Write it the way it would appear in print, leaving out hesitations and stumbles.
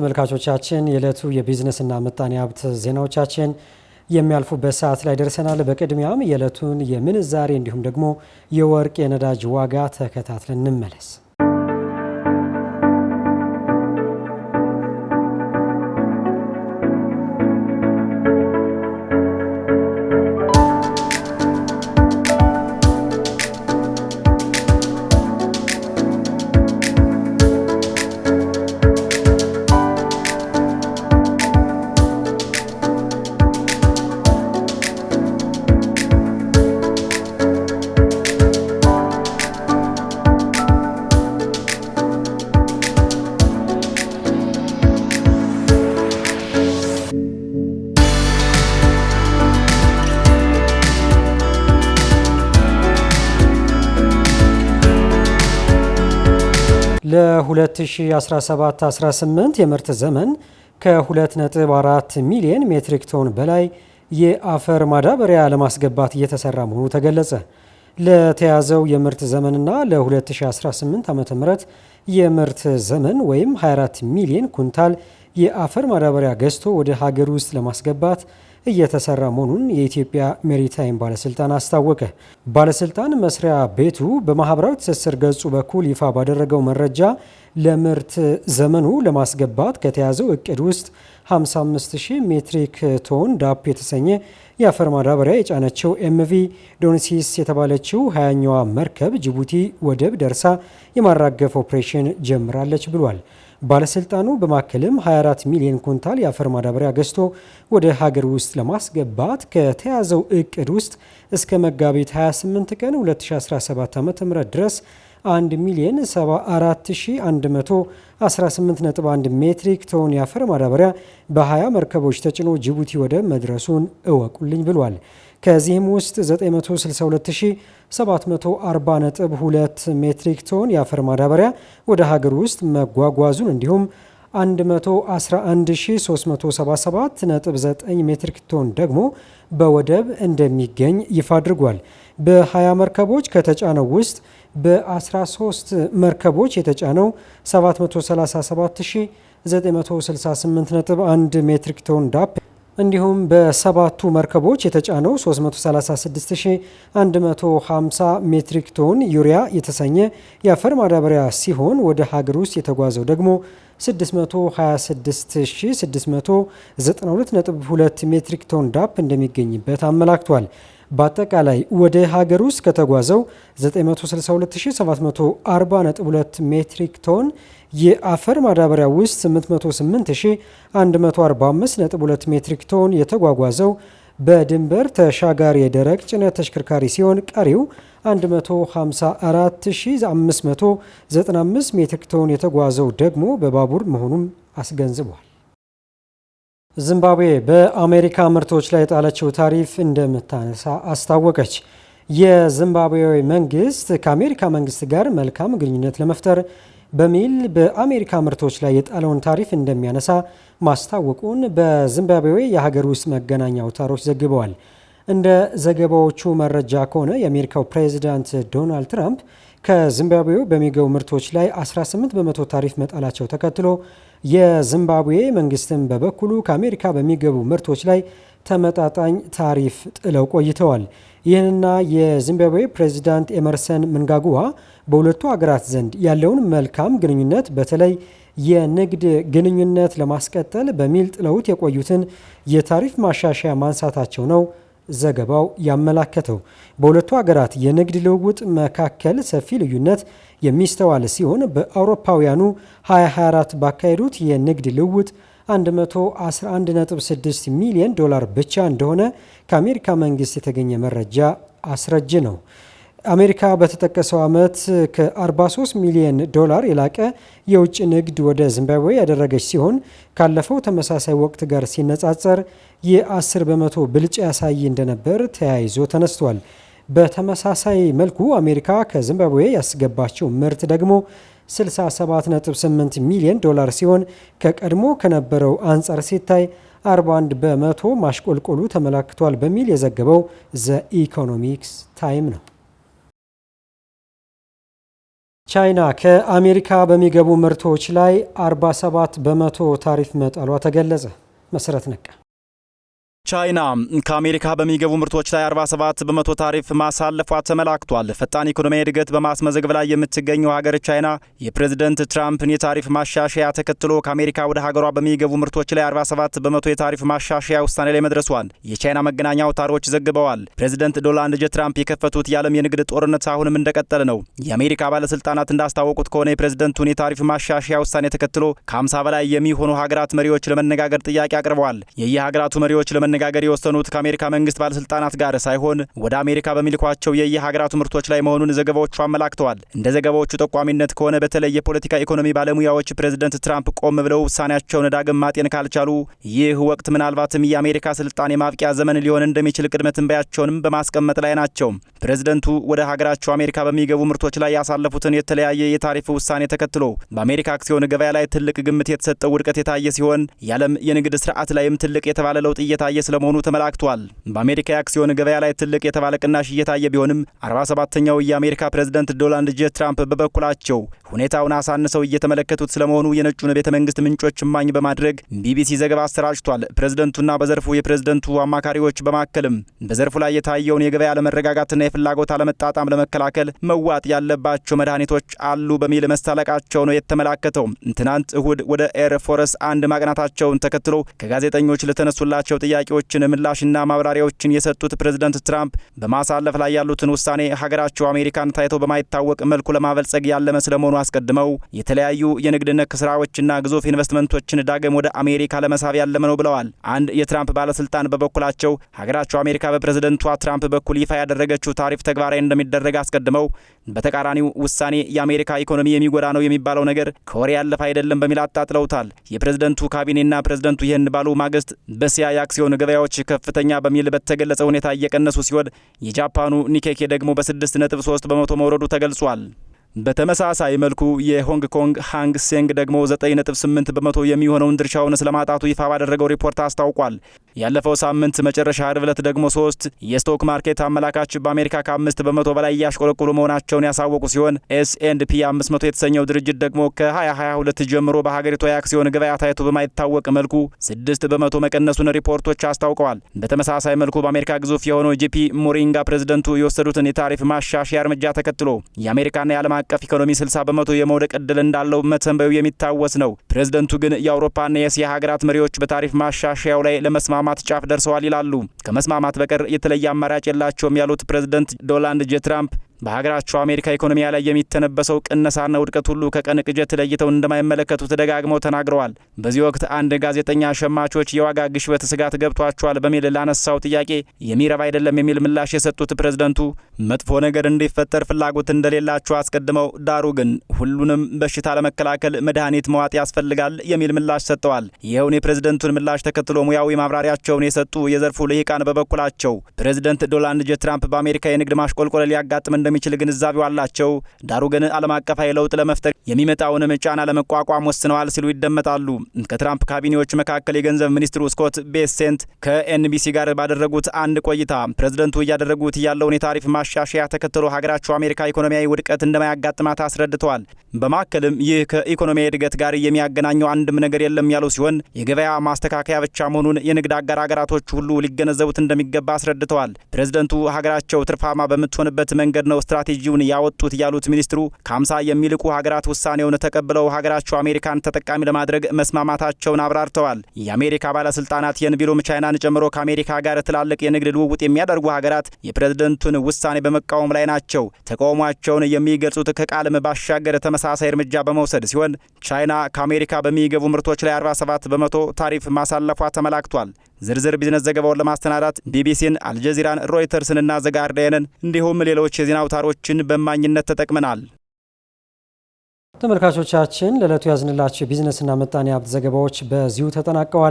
ተመልካቾቻችን የዕለቱ የቢዝነስና ምጣኔ ሀብት ዜናዎቻችን የሚያልፉበት ሰዓት ላይ ደርሰናል። በቅድሚያም የዕለቱን የምንዛሬ እንዲሁም ደግሞ የወርቅ የነዳጅ ዋጋ ተከታትለን እንመለስ። ለ2017-18 የምርት ዘመን ከ2.4 ሚሊዮን ሜትሪክ ቶን በላይ የአፈር ማዳበሪያ ለማስገባት እየተሰራ መሆኑ ተገለጸ። ለተያዘው የምርት ዘመንና ለ2018 ዓ.ም የምርት ዘመን ወይም 24 ሚሊዮን ኩንታል የአፈር ማዳበሪያ ገዝቶ ወደ ሀገር ውስጥ ለማስገባት እየተሰራ መሆኑን የኢትዮጵያ ሜሪታይም ባለስልጣን አስታወቀ። ባለስልጣን መስሪያ ቤቱ በማህበራዊ ትስስር ገጹ በኩል ይፋ ባደረገው መረጃ ለምርት ዘመኑ ለማስገባት ከተያዘው እቅድ ውስጥ 55000 ሜትሪክ ቶን ዳፕ የተሰኘ የአፈር ማዳበሪያ የጫነችው ኤምቪ ዶንሲስ የተባለችው 20ኛዋ መርከብ ጅቡቲ ወደብ ደርሳ የማራገፍ ኦፕሬሽን ጀምራለች ብሏል። ባለስልጣኑ በማከልም 24 ሚሊዮን ኩንታል የአፈር ማዳበሪያ ገዝቶ ወደ ሀገር ውስጥ ለማስገባት ከተያዘው እቅድ ውስጥ እስከ መጋቢት 28 ቀን 2017 ዓ.ም ድረስ 1,074,118.1 ሜትሪክ ቶን የአፈር ማዳበሪያ በ20 መርከቦች ተጭኖ ጅቡቲ ወደብ መድረሱን እወቁልኝ ብሏል። ከዚህም ውስጥ 962,740.2 ሜትሪክ ቶን የአፈር ማዳበሪያ ወደ ሀገር ውስጥ መጓጓዙን እንዲሁም 111,377.9 ሜትሪክ ቶን ደግሞ በወደብ እንደሚገኝ ይፋ አድርጓል። በ20 መርከቦች ከተጫነው ውስጥ በ13 መርከቦች የተጫነው 737,968.1 ሜትሪክ ቶን ዳፕ እንዲሁም በሰባቱ መርከቦች የተጫነው 336,150 ሜትሪክ ቶን ዩሪያ የተሰኘ የአፈር ማዳበሪያ ሲሆን ወደ ሀገር ውስጥ የተጓዘው ደግሞ 626,692.2 ሜትሪክ ቶን ዳፕ እንደሚገኝበት አመላክቷል። በአጠቃላይ ወደ ሀገር ውስጥ ከተጓዘው 962,740.2 ሜትሪክ ቶን የአፈር ማዳበሪያ ውስጥ 808,145.2 ሜትሪክ ቶን የተጓጓዘው በድንበር ተሻጋሪ የደረቅ ጭነት ተሽከርካሪ ሲሆን ቀሪው 154,595 ሜትሪክ ቶን የተጓዘው ደግሞ በባቡር መሆኑን አስገንዝቧል። ዚምባብዌ በአሜሪካ ምርቶች ላይ የጣለችው ታሪፍ እንደምታነሳ አስታወቀች። የዚምባብዌ መንግስት ከአሜሪካ መንግስት ጋር መልካም ግንኙነት ለመፍጠር በሚል በአሜሪካ ምርቶች ላይ የጣለውን ታሪፍ እንደሚያነሳ ማስታወቁን በዚምባብዌ የሀገር ውስጥ መገናኛ አውታሮች ዘግበዋል። እንደ ዘገባዎቹ መረጃ ከሆነ የአሜሪካው ፕሬዚዳንት ዶናልድ ትራምፕ ከዚምባብዌ በሚገቡ ምርቶች ላይ 18 በመቶ ታሪፍ መጣላቸው ተከትሎ የዚምባብዌ መንግስትም በበኩሉ ከአሜሪካ በሚገቡ ምርቶች ላይ ተመጣጣኝ ታሪፍ ጥለው ቆይተዋል። ይህንና የዚምባብዌ ፕሬዚዳንት ኤመርሰን ምንጋጉዋ በሁለቱ ሀገራት ዘንድ ያለውን መልካም ግንኙነት በተለይ የንግድ ግንኙነት ለማስቀጠል በሚል ጥለውት የቆዩትን የታሪፍ ማሻሻያ ማንሳታቸው ነው ዘገባው ያመላከተው። በሁለቱ ሀገራት የንግድ ልውውጥ መካከል ሰፊ ልዩነት የሚስተዋል ሲሆን በአውሮፓውያኑ 2024 ባካሄዱት የንግድ ልውውጥ 111.6 ሚሊዮን ዶላር ብቻ እንደሆነ ከአሜሪካ መንግስት የተገኘ መረጃ አስረጅ ነው። አሜሪካ በተጠቀሰው ዓመት ከ43 ሚሊዮን ዶላር የላቀ የውጭ ንግድ ወደ ዚምባብዌ ያደረገች ሲሆን ካለፈው ተመሳሳይ ወቅት ጋር ሲነጻጸር የ10 በመቶ ብልጫ ያሳይ እንደነበር ተያይዞ ተነስቷል። በተመሳሳይ መልኩ አሜሪካ ከዚምባብዌ ያስገባቸው ምርት ደግሞ 67.8 ሚሊዮን ዶላር ሲሆን ከቀድሞ ከነበረው አንጻር ሲታይ 41 በመቶ ማሽቆልቆሉ ተመላክቷል በሚል የዘገበው ዘ ኢኮኖሚክስ ታይም ነው። ቻይና ከአሜሪካ በሚገቡ ምርቶች ላይ 47 በመቶ ታሪፍ መጣሏ ተገለጸ። መሰረት ነቃ። ቻይና ከአሜሪካ በሚገቡ ምርቶች ላይ 47 በመቶ ታሪፍ ማሳለፏ ተመላክቷል። ፈጣን ኢኮኖሚያዊ እድገት በማስመዘገብ ላይ የምትገኘው ሀገር ቻይና የፕሬዝደንት ትራምፕን የታሪፍ ማሻሻያ ተከትሎ ከአሜሪካ ወደ ሀገሯ በሚገቡ ምርቶች ላይ 47 በመቶ የታሪፍ ማሻሻያ ውሳኔ ላይ መድረሷን የቻይና መገናኛ አውታሮች ዘግበዋል። ፕሬዝደንት ዶናልድ ጄ ትራምፕ የከፈቱት የዓለም የንግድ ጦርነት አሁንም እንደቀጠለ ነው። የአሜሪካ ባለስልጣናት እንዳስታወቁት ከሆነ የፕሬዝደንቱን የታሪፍ ማሻሻያ ውሳኔ ተከትሎ ከ50 በላይ የሚሆኑ ሀገራት መሪዎች ለመነጋገር ጥያቄ አቅርበዋል። የየሀገራቱ መሪዎች ለመነጋገር የወሰኑት ከአሜሪካ መንግስት ባለስልጣናት ጋር ሳይሆን ወደ አሜሪካ በሚልኳቸው የየሀገራቱ ምርቶች ላይ መሆኑን ዘገባዎቹ አመላክተዋል። እንደ ዘገባዎቹ ጠቋሚነት ከሆነ በተለይ የፖለቲካ ኢኮኖሚ ባለሙያዎች ፕሬዝደንት ትራምፕ ቆም ብለው ውሳኔያቸውን ዳግም ማጤን ካልቻሉ ይህ ወቅት ምናልባትም የአሜሪካ ስልጣኔ ማብቂያ ዘመን ሊሆን እንደሚችል ቅድመ ትንበያቸውንም በማስቀመጥ ላይ ናቸው። ፕሬዝደንቱ ወደ ሀገራቸው አሜሪካ በሚገቡ ምርቶች ላይ ያሳለፉትን የተለያየ የታሪፍ ውሳኔ ተከትሎ በአሜሪካ አክሲዮን ገበያ ላይ ትልቅ ግምት የተሰጠው ውድቀት የታየ ሲሆን የዓለም የንግድ ስርዓት ላይም ትልቅ የተባለ ለውጥ እየታየ ስለመሆኑ ተመላክቷል። በአሜሪካ የአክሲዮን ገበያ ላይ ትልቅ የተባለ ቅናሽ እየታየ ቢሆንም 47ኛው የአሜሪካ ፕሬዝደንት ዶናልድ ጄ ትራምፕ በበኩላቸው ሁኔታውን አሳንሰው እየተመለከቱት ስለመሆኑ የነጩን ቤተ መንግስት ምንጮች እማኝ በማድረግ ቢቢሲ ዘገባ አሰራጭቷል። ፕሬዝደንቱና በዘርፉ የፕሬዝደንቱ አማካሪዎች በማከልም በዘርፉ ላይ የታየውን የገበያ አለመረጋጋትና የፍላጎት አለመጣጣም ለመከላከል መዋጥ ያለባቸው መድኃኒቶች አሉ በሚል መሳለቃቸው ነው የተመላከተው። ትናንት እሁድ ወደ ኤር ፎርስ 1 ማቅናታቸውን ተከትሎ ከጋዜጠኞች ለተነሱላቸው ጥያቄዎችን ምላሽና ማብራሪያዎችን የሰጡት ፕሬዝደንት ትራምፕ በማሳለፍ ላይ ያሉትን ውሳኔ ሀገራቸው አሜሪካን ታይቶ በማይታወቅ መልኩ ለማበልጸግ ያለመ ስለመሆኑ አስቀድመው የተለያዩ የንግድ ነክ ስራዎችና ግዙፍ ኢንቨስትመንቶችን ዳግም ወደ አሜሪካ ለመሳብ ያለመ ነው ብለዋል። አንድ የትራምፕ ባለስልጣን በበኩላቸው ሀገራቸው አሜሪካ በፕሬዝደንቷ ትራምፕ በኩል ይፋ ያደረገችው ታሪፍ ተግባራዊ እንደሚደረግ አስቀድመው በተቃራኒው ውሳኔ የአሜሪካ ኢኮኖሚ የሚጎዳ ነው የሚባለው ነገር ከወሬ ያለፈ አይደለም በሚል አጣጥለውታል። የፕሬዝደንቱ ካቢኔና ፕሬዝደንቱ ይህን ባሉ ማግስት በእስያ የአክሲዮን ገበያዎች ከፍተኛ በሚል በተገለጸ ሁኔታ እየቀነሱ ሲሆን የጃፓኑ ኒኬኬ ደግሞ በ6.3 በመቶ መውረዱ ተገልጿል። በተመሳሳይ መልኩ የሆንግ ኮንግ ሃንግ ሴንግ ደግሞ 9.8 በመቶ የሚሆነውን ድርሻውን ስለማጣቱ ይፋ ባደረገው ሪፖርት አስታውቋል። ያለፈው ሳምንት መጨረሻ ዓርብ ዕለት ደግሞ 3 የስቶክ ማርኬት አመላካች በአሜሪካ ከ5 በመቶ በላይ እያሽቆለቆሉ መሆናቸውን ያሳወቁ ሲሆን S&P 500 የተሰኘው ድርጅት ደግሞ ከ2022 ጀምሮ በሀገሪቱ የአክሲዮን ገበያ ታይቶ በማይታወቅ መልኩ 6 በመቶ መቀነሱን ሪፖርቶች አስታውቀዋል። በተመሳሳይ መልኩ በአሜሪካ ግዙፍ የሆነው ጂፒ ሞሪንጋ ፕሬዝደንቱ የወሰዱትን የታሪፍ ማሻሻያ እርምጃ ተከትሎ የአሜሪካና የዓለም አቀፍ ኢኮኖሚ 60 በመቶ የመውደቅ ዕድል እንዳለው መተንበዩ የሚታወስ ነው። ፕሬዝደንቱ ግን የአውሮፓና የእስያ ሀገራት መሪዎች በታሪፍ ማሻሻያው ላይ ለመስማማት ጫፍ ደርሰዋል ይላሉ። ከመስማማት በቀር የተለየ አማራጭ የላቸውም ያሉት ፕሬዝደንት ዶናልድ ጄ ትራምፕ በሀገራቸው አሜሪካ ኢኮኖሚያ ላይ የሚተነበሰው ቅነሳና ውድቀት ሁሉ ከቀን ቅጀት ለይተው እንደማይመለከቱት ደጋግመው ተናግረዋል። በዚህ ወቅት አንድ ጋዜጠኛ ሸማቾች የዋጋ ግሽበት ስጋት ገብቷቸዋል በሚል ላነሳው ጥያቄ የሚረባ አይደለም የሚል ምላሽ የሰጡት ፕሬዝደንቱ መጥፎ ነገር እንዲፈጠር ፍላጎት እንደሌላቸው አስቀድመው ዳሩ ግን ሁሉንም በሽታ ለመከላከል መድኃኒት መዋጥ ያስፈልጋል የሚል ምላሽ ሰጥተዋል። ይኸውን የፕሬዝደንቱን ምላሽ ተከትሎ ሙያዊ ማብራሪያቸውን የሰጡ የዘርፉ ልሂቃን በበኩላቸው ፕሬዝደንት ዶናልድ ጄ ትራምፕ በአሜሪካ የንግድ ማሽቆልቆል ሊያጋጥም እንደሚችል ግንዛቤው አላቸው። ዳሩ ግን ዓለም አቀፋዊ ለውጥ ለመፍጠር የሚመጣውን ጫና ለመቋቋም ወስነዋል ሲሉ ይደመጣሉ። ከትራምፕ ካቢኔዎች መካከል የገንዘብ ሚኒስትሩ ስኮት ቤሴንት ከኤንቢሲ ጋር ባደረጉት አንድ ቆይታ ፕሬዝደንቱ እያደረጉት ያለውን የታሪፍ ማሻሻያ ተከትሎ ሀገራቸው አሜሪካ ኢኮኖሚያዊ ውድቀት እንደማያጋጥማት አስረድተዋል። በማከልም ይህ ከኢኮኖሚያዊ እድገት ጋር የሚያገናኘው አንድም ነገር የለም ያሉ ሲሆን የገበያ ማስተካከያ ብቻ መሆኑን የንግድ አጋር ሀገራቶች ሁሉ ሊገነዘቡት እንደሚገባ አስረድተዋል። ፕሬዝደንቱ ሀገራቸው ትርፋማ በምትሆንበት መንገድ ነው ስትራቴጂውን ያወጡት ያሉት ሚኒስትሩ ከ50 የሚልቁ ሀገራት ውሳኔውን ተቀብለው ሀገራቸው አሜሪካን ተጠቃሚ ለማድረግ መስማማታቸውን አብራርተዋል። የአሜሪካ ባለስልጣናት ይህን ቢሉም ቻይናን ጨምሮ ከአሜሪካ ጋር ትላልቅ የንግድ ልውውጥ የሚያደርጉ ሀገራት የፕሬዝደንቱን ውሳኔ በመቃወም ላይ ናቸው። ተቃውሟቸውን የሚገልጹት ከቃልም ባሻገር ተመሳሳይ እርምጃ በመውሰድ ሲሆን ቻይና ከአሜሪካ በሚገቡ ምርቶች ላይ 47 በመቶ ታሪፍ ማሳለፏ ተመላክቷል። ዝርዝር ቢዝነስ ዘገባውን ለማስተናዳት ቢቢሲን፣ አልጀዚራን፣ ሮይተርስንና ዘጋርዲያንን እንዲሁም ሌሎች የዜና አውታሮችን በማኝነት ተጠቅመናል። ተመልካቾቻችን ለዕለቱ ያዝንላችሁ የቢዝነስና ምጣኔ ሀብት ዘገባዎች በዚሁ ተጠናቀዋል።